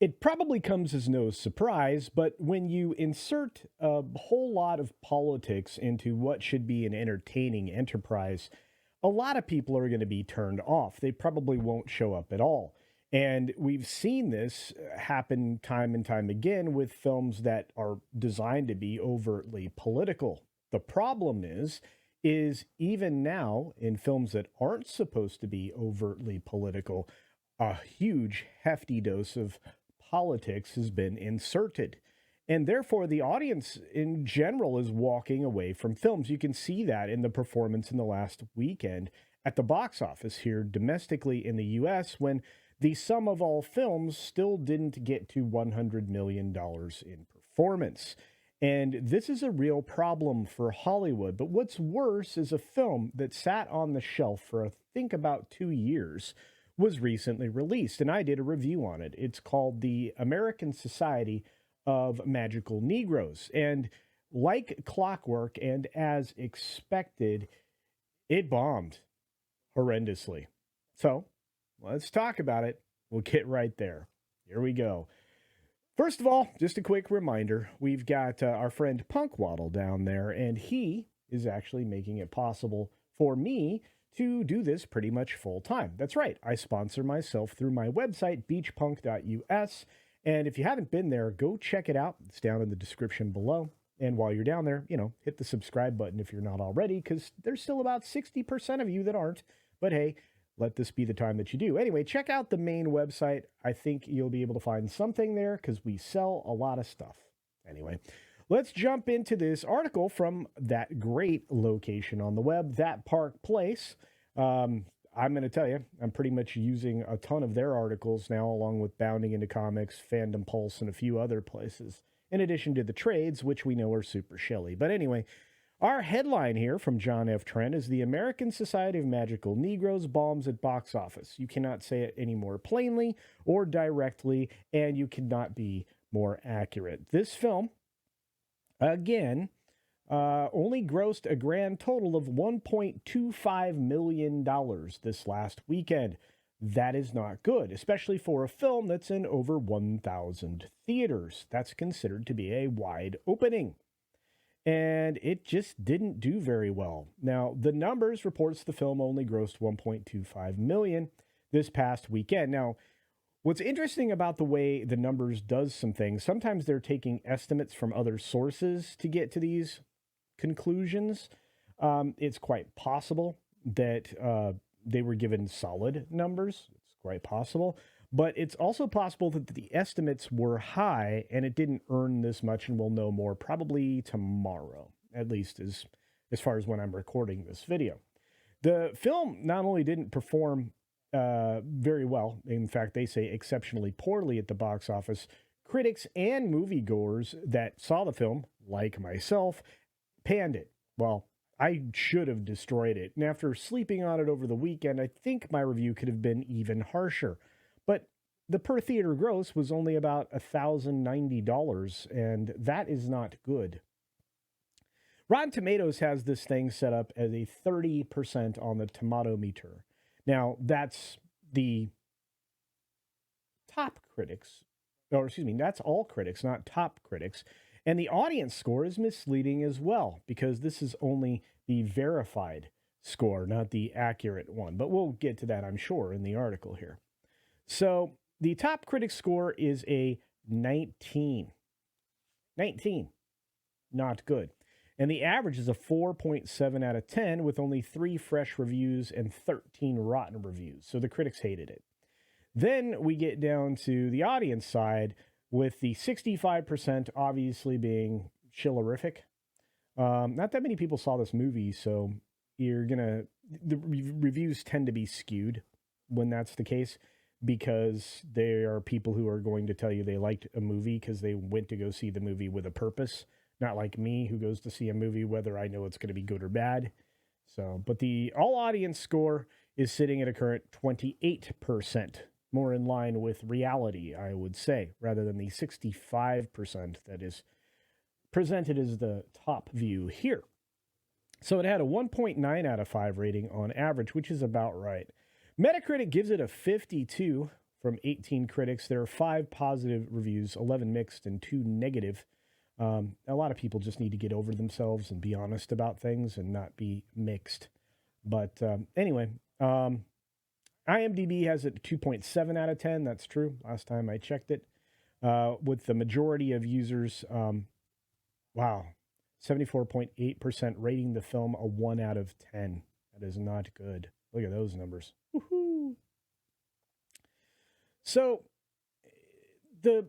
It probably comes as no surprise, but when you insert a whole lot of politics into what should be an entertaining enterprise, a lot of people are going to be turned off. They probably won't show up at all. And we've seen this happen time and time again with films that are designed to be overtly political. The problem is even now in films that aren't supposed to be overtly political, a huge hefty dose of politics has been inserted. And therefore, the audience in general is walking away from films. You can see that in the performance in the last weekend at the box office here domestically in the US when the sum of all films still didn't get to $100 million in performance. And this is a real problem for Hollywood. But what's worse is a film that sat on the shelf for, I think, about 2 years was recently released, and I did a review on it. It's called The American Society of Magical Negroes. And like clockwork, and as expected, it bombed horrendously. So let's talk about it. We'll get right there. Here we go. First of all, just a quick reminder we've got our friend Punk Waddle down there, and he is actually making it possible for me to do this pretty much full time. That's right. I sponsor myself through my website, beachpunk.us. And if you haven't been there, go check it out. It's down in the description below. And while you're down there, hit the subscribe button if you're not already, because there's still about 60% of you that aren't. But hey, let this be the time that you do. Anyway, check out the main website. I think you'll be able to find something there because we sell a lot of stuff. Anyway, let's jump into this article from that great location on the web, That Park Place. I'm going to tell you, I'm pretty much using a ton of their articles now, along with Bounding Into Comics, Fandom Pulse, and a few other places, in addition to the trades, which we know are super shilly. But anyway, our headline here from John F. Trent is The American Society of Magical Negroes bombs at box office. You cannot say it any more plainly or directly, and you cannot be more accurate. This film, again, only grossed a grand total of $1.25 million this last weekend. That is not good, especially for a film that's in over 1,000 theaters. That's considered to be a wide opening. And it just didn't do very well. Now, the numbers reports the film only grossed $1.25 million this past weekend. Now, what's interesting about the way the numbers does some things, sometimes they're taking estimates from other sources to get to these conclusions. It's quite possible that they were given solid numbers. It's quite possible. But it's also possible that the estimates were high and it didn't earn this much, and we'll know more probably tomorrow, at least as far as when I'm recording this video. The film not only didn't perform very well, in fact, they say exceptionally poorly at the box office, critics and moviegoers that saw the film, like myself, panned it. Well, I should have destroyed it. And after sleeping on it over the weekend, I think my review could have been even harsher. But the per theater gross was only about $1,090, and that is not good. Rotten Tomatoes has this thing set up as a 30% on the tomato meter. Now, that's the top critics, or excuse me, that's all critics, not top critics. And the audience score is misleading as well, because this is only the verified score, not the accurate one. But we'll get to that, I'm sure, in the article here. So the top critic score is a 19. 19. Not good. And the average is a 4.7 out of 10 with only 3 fresh reviews and 13 rotten reviews. So the critics hated it. Then we get down to the audience side with the 65% obviously being chillerific. Not that many people saw this movie, so the reviews tend to be skewed when that's the case, because there are people who are going to tell you they liked a movie because they went to go see the movie with a purpose, not like me who goes to see a movie whether I know it's going to be good or bad. So, but the all audience score is sitting at a current 28%, more in line with reality, I would say, rather than the 65% that is presented as the top view here. So it had a 1.9 out of 5 rating on average, which is about right. Metacritic gives it a 52 from 18 critics. There are 5 positive reviews, 11 mixed, and 2 negative. A lot of people just need to get over themselves and be honest about things and not be mixed. But anyway, IMDb has it 2.7 out of 10. That's true. Last time I checked it. With the majority of users, 74.8% rating the film a 1 out of 10. That is not good. Look at those numbers. Woohoo! So, the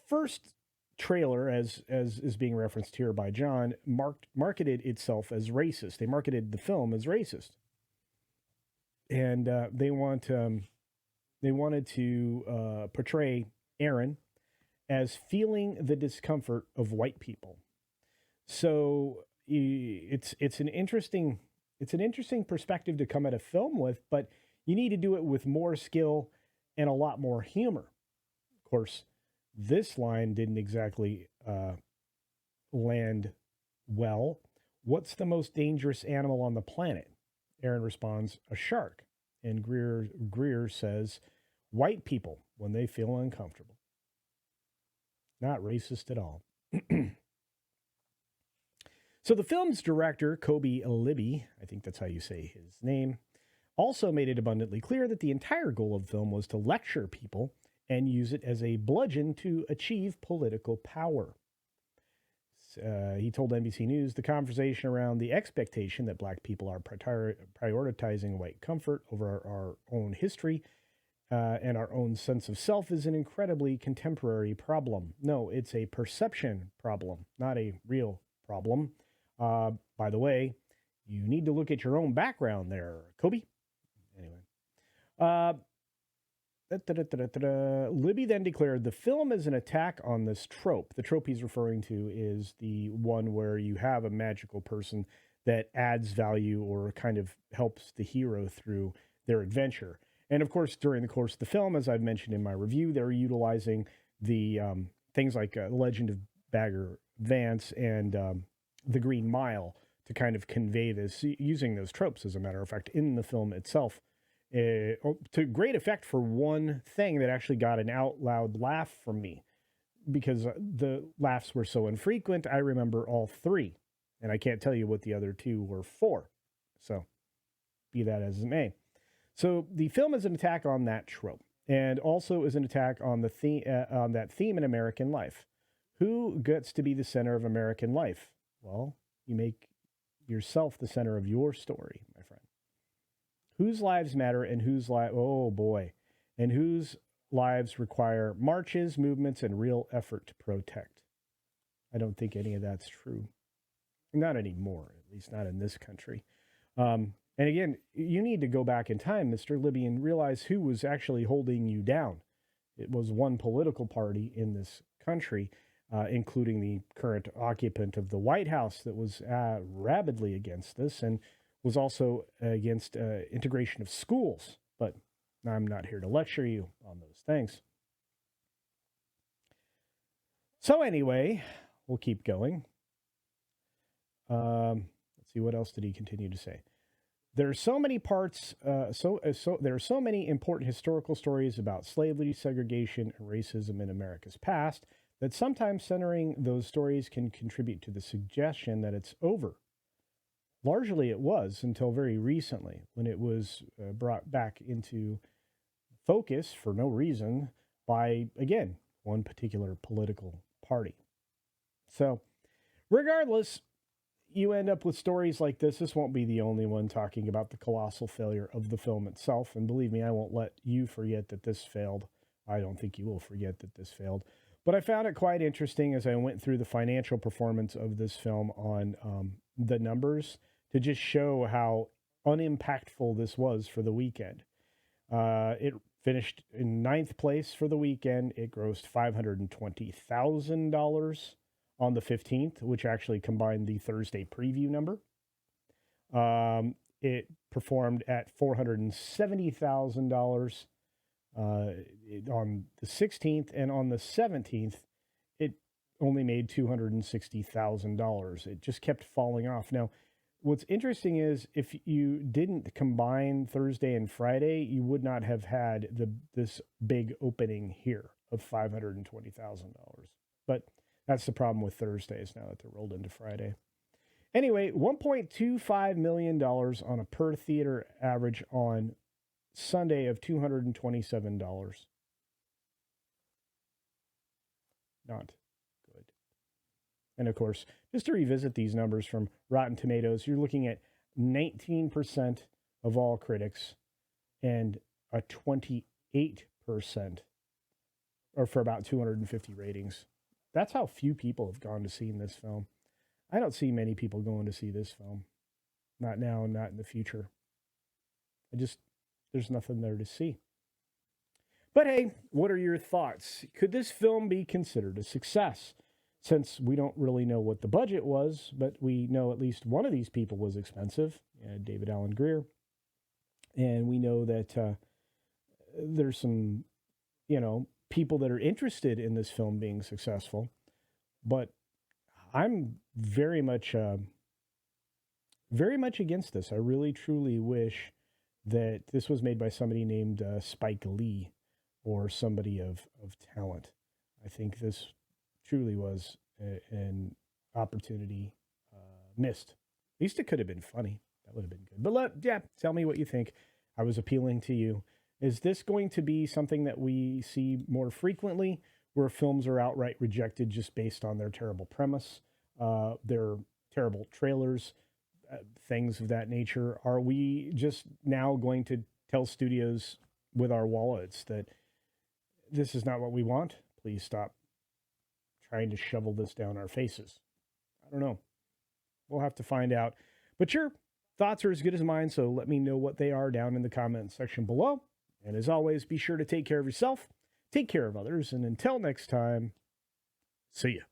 first trailer, as is being referenced here by John, marketed itself as racist. They marketed the film as racist, and they wanted to portray Aaron as feeling the discomfort of white people. So it's an interesting perspective to come at a film with, but you need to do it with more skill and a lot more humor. Of course, this line didn't exactly land well. What's the most dangerous animal on the planet? Aaron responds, a shark. And Greer says, white people when they feel uncomfortable. Not racist at all. So the film's director, Kobe Libby, I think that's how you say his name, also made it abundantly clear that the entire goal of the film was to lecture people and use it as a bludgeon to achieve political power. He told NBC News the conversation around the expectation that black people are prioritizing white comfort over our own history and our own sense of self is an incredibly contemporary problem. No, it's a perception problem, not a real problem. By the way, you need to look at your own background there, Kobe. Anyway. Libby then declared the film is an attack on this trope. The trope he's referring to is the one where you have a magical person that adds value or kind of helps the hero through their adventure. And of course, during the course of the film, as I've mentioned in my review, they're utilizing the things like Legend of Bagger Vance and The Green Mile to kind of convey this, using those tropes, as a matter of fact, in the film itself. To great effect for one thing that actually got an out loud laugh from me, because the laughs were so infrequent. I remember all 3, and I can't tell you what the other 2 were for. So be that as it may. So the film is an attack on that trope, and also is an attack on on that theme in American life. Who gets to be the center of American life? Well, you make yourself the center of your story, my friend. Whose lives matter and whose lives require marches, movements, and real effort to protect. I don't think any of that's true. Not anymore, at least not in this country. And again, you need to go back in time, Mr. Libby, and realize who was actually holding you down. It was one political party in this country, including the current occupant of the White House, that was rabidly against this and was also against integration of schools. But I'm not here to lecture you on those things. So anyway, we'll keep going. Let's see, what else did he continue to say? There are so many parts, there are so many important historical stories about slavery, segregation, and racism in America's past that sometimes centering those stories can contribute to the suggestion that it's over. Largely it was, until very recently, when it was brought back into focus for no reason by, again, one particular political party. So, regardless, you end up with stories like this. This won't be the only one talking about the colossal failure of the film itself. And believe me, I won't let you forget that this failed. I don't think you will forget that this failed. But I found it quite interesting as I went through the financial performance of this film on the numbers, to just show how unimpactful this was for the weekend. It finished in 9th place for the weekend. It grossed $520,000 on the 15th, which actually combined the Thursday preview number. It performed at $470,000 on the 16th, and on the 17th, it only made $260,000. It just kept falling off. Now, What's interesting is if you didn't combine Thursday and Friday, you would not have had this big opening here of $520,000. But that's the problem with Thursdays now that they're rolled into Friday. Anyway, $1.25 million on a per theater average on Sunday of $227. Not good. And of course, just to revisit these numbers from Rotten Tomatoes, you're looking at 19% of all critics and a 28%, or for about 250 ratings. That's how few people have gone to see this film. I don't see many people going to see this film. Not now, not in the future. There's nothing there to see. But hey, what are your thoughts? Could this film be considered a success? Since we don't really know what the budget was, but we know at least one of these people was expensive, David Alan Grier. And we know that there's some, people that are interested in this film being successful. But I'm very much against this. I really, truly wish that this was made by somebody named Spike Lee or somebody of talent. I think this truly was an opportunity missed. At least it could have been funny. That would have been good. But tell me what you think. I was appealing to you. Is this going to be something that we see more frequently, where films are outright rejected just based on their terrible premise, their terrible trailers, things of that nature? Are we just now going to tell studios with our wallets that this is not what we want? Please stop trying to shovel this down our faces. I don't know. We'll have to find out. But your thoughts are as good as mine, so let me know what they are down in the comment section below. And as always, be sure to take care of yourself, take care of others, and until next time, see ya.